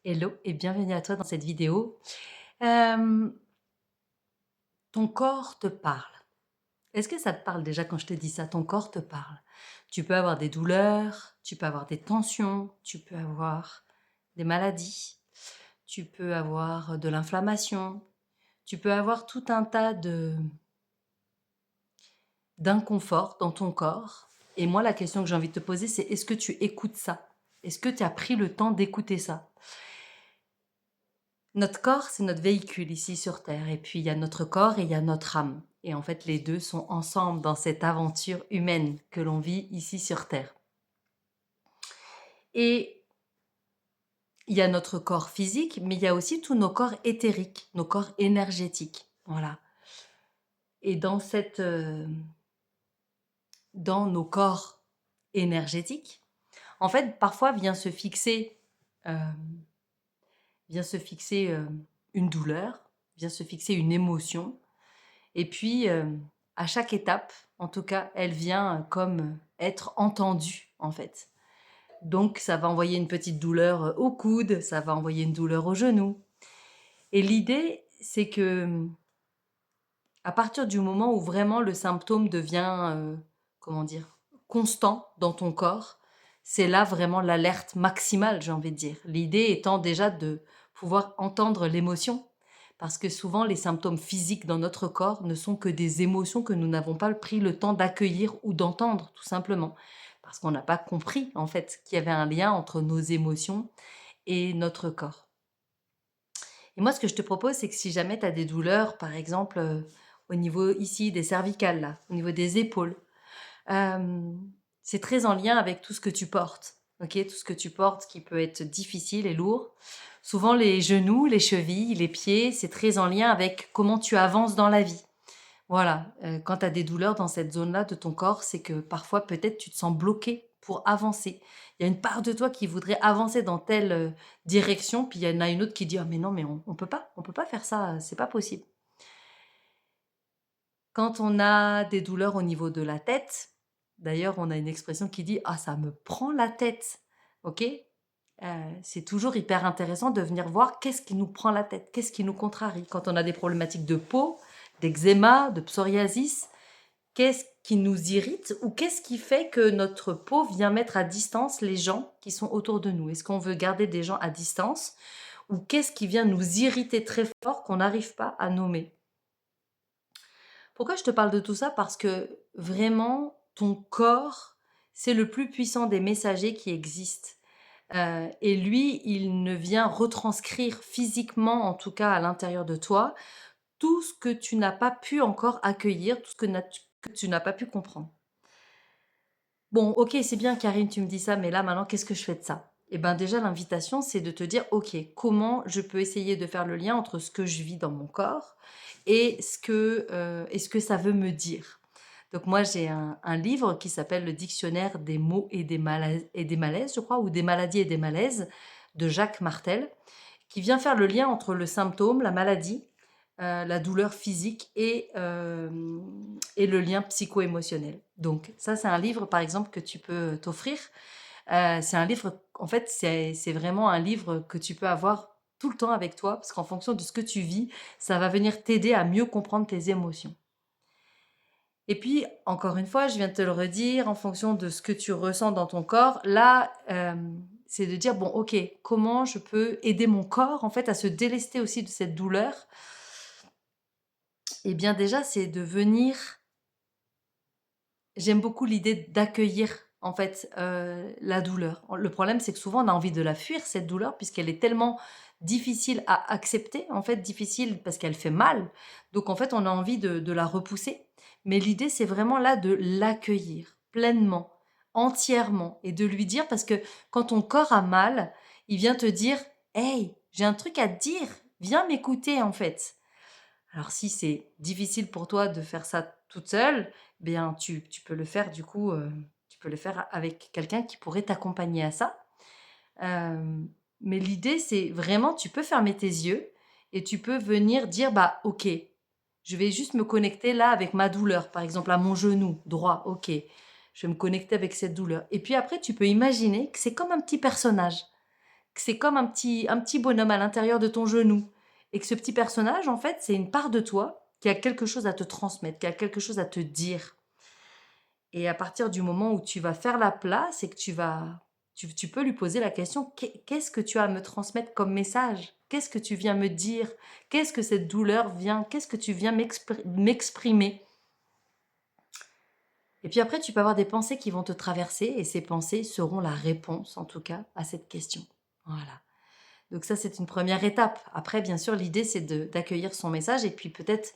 Hello et bienvenue à toi dans cette vidéo. Hem, Ton corps te parle. Est-ce que ça te parle déjà quand je te dis ça? Ton corps te parle. Tu peux avoir des douleurs, tu peux avoir des tensions, tu peux avoir des maladies, tu peux avoir de l'inflammation, tu peux avoir tout un tas de d'inconfort dans ton corps. Et moi, la question que j'ai envie de te poser, c'est est-ce que tu écoutes ça? Est-ce que tu as pris le temps d'écouter ça? Notre corps, c'est notre véhicule ici sur Terre. Et puis, il y a notre corps et il y a notre âme. Et en fait, les deux sont ensemble dans cette aventure humaine que l'on vit ici sur Terre. Et il y a notre corps physique, mais il y a aussi tous nos corps éthériques, nos corps énergétiques. Voilà. Et dans nos corps énergétiques, en fait, parfois euh, vient se fixer une douleur, vient se fixer une émotion. Et puis, à chaque étape, en tout cas, elle vient comme être entendue, en fait. Donc, ça va envoyer une petite douleur au coude, ça va envoyer une douleur au genou. Et l'idée, c'est que à partir du moment où vraiment le symptôme devient, comment dire, constant dans ton corps, c'est là vraiment l'alerte maximale, j'ai envie de dire. L'idée étant déjà de pouvoir entendre l'émotion, parce que souvent les symptômes physiques dans notre corps ne sont que des émotions que nous n'avons pas pris le temps d'accueillir ou d'entendre, tout simplement. Parce qu'on n'a pas compris, en fait, qu'il y avait un lien entre nos émotions et notre corps. Et moi, ce que je te propose, c'est que si jamais tu as des douleurs, par exemple, au niveau ici des cervicales, là, au niveau des épaules, euh, c'est très en lien avec tout ce que tu portes. Ok, tout ce que tu portes qui peut être difficile et lourd. Souvent, les genoux, les chevilles, les pieds, c'est très en lien avec comment tu avances dans la vie. Voilà, quand tu as des douleurs dans cette zone-là de ton corps, c'est que parfois peut-être tu te sens bloqué pour avancer. Il y a une part de toi qui voudrait avancer dans telle direction, puis il y en a une autre qui dit: «Ah mais non, mais on peut pas faire ça, c'est pas possible». Quand on a des douleurs au niveau de la tête, d'ailleurs on a une expression qui dit: «Ah ça me prend la tête», OK? C'est toujours hyper intéressant de venir voir qu'est-ce qui nous prend la tête, qu'est-ce qui nous contrarie. Quand on a des problématiques de peau, d'eczéma, de psoriasis, qu'est-ce qui nous irrite ou qu'est-ce qui fait que notre peau vient mettre à distance les gens qui sont autour de nous? Est-ce qu'on veut garder des gens à distance ou qu'est-ce qui vient nous irriter très fort qu'on n'arrive pas à nommer? Pourquoi je te parle de tout ça? Parce que vraiment, ton corps, c'est le plus puissant des messagers qui existent. Et lui, il ne vient retranscrire physiquement, en tout cas à l'intérieur de toi, tout ce que tu n'as pas pu encore accueillir, tout ce que tu n'as pas pu comprendre. Bon, OK, c'est bien Karine, tu me dis ça, mais là maintenant, qu'est-ce que je fais de ça? Eh ben déjà, l'invitation, c'est de te dire, OK, comment je peux essayer de faire le lien entre ce que je vis dans mon corps et ce que ça veut me dire. Donc moi, j'ai un livre qui s'appelle Le Dictionnaire des mots et des malaises, je crois, ou des maladies et des malaises, de Jacques Martel, qui vient faire le lien entre le symptôme, la maladie, la douleur physique et le lien psycho-émotionnel. Donc ça, c'est un livre, par exemple, que tu peux t'offrir. C'est un livre, en fait, c'est vraiment un livre que tu peux avoir tout le temps avec toi, parce qu'en fonction de ce que tu vis, ça va venir t'aider à mieux comprendre tes émotions. Et puis, encore une fois, je viens de te le redire, en fonction de ce que tu ressens dans ton corps, là, c'est de dire, bon, ok, comment je peux aider mon corps, en fait, à se délester aussi de cette douleur. Eh bien, déjà, c'est de venir. J'aime beaucoup l'idée d'accueillir, en fait, la douleur. Le problème, c'est que souvent, on a envie de la fuir, cette douleur, puisqu'elle est tellement difficile à accepter, en fait, difficile parce qu'elle fait mal. Donc, en fait, on a envie de la repousser. Mais l'idée, c'est vraiment là de l'accueillir pleinement, entièrement, et de lui dire, parce que quand ton corps a mal, il vient te dire: «Hey, j'ai un truc à te dire, viens m'écouter, en fait». Alors si c'est difficile pour toi de faire ça toute seule, bien tu peux le faire du coup, tu peux le faire avec quelqu'un qui pourrait t'accompagner à ça. Mais l'idée, c'est vraiment tu peux fermer tes yeux et tu peux venir dire: «Bah, OK, je vais juste me connecter là avec ma douleur», par exemple à mon genou droit, OK. Je vais me connecter avec cette douleur et puis après tu peux imaginer que c'est comme un petit personnage que c'est comme un petit bonhomme à l'intérieur de ton genou. Et que ce petit personnage, en fait, c'est une part de toi qui a quelque chose à te transmettre, qui a quelque chose à te dire. Et à partir du moment où tu vas faire la place et que tu peux lui poser la question, qu'est-ce que tu as à me transmettre comme message? Qu'est-ce que tu viens me dire? Qu'est-ce que cette douleur vient? Qu'est-ce que tu viens m'exprimer? Et puis après, tu peux avoir des pensées qui vont te traverser et ces pensées seront la réponse, en tout cas, à cette question. Voilà. Donc ça, c'est une première étape. Après, bien sûr, l'idée, c'est d'accueillir son message et puis peut-être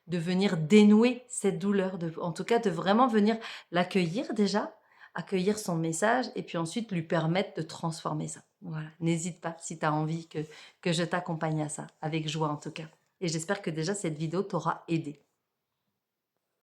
de venir dénouer cette douleur, en tout cas de vraiment venir l'accueillir déjà, accueillir son message et puis ensuite lui permettre de transformer ça. Voilà. N'hésite pas si tu as envie que je t'accompagne à ça, avec joie en tout cas. Et j'espère que déjà cette vidéo t'aura aidé.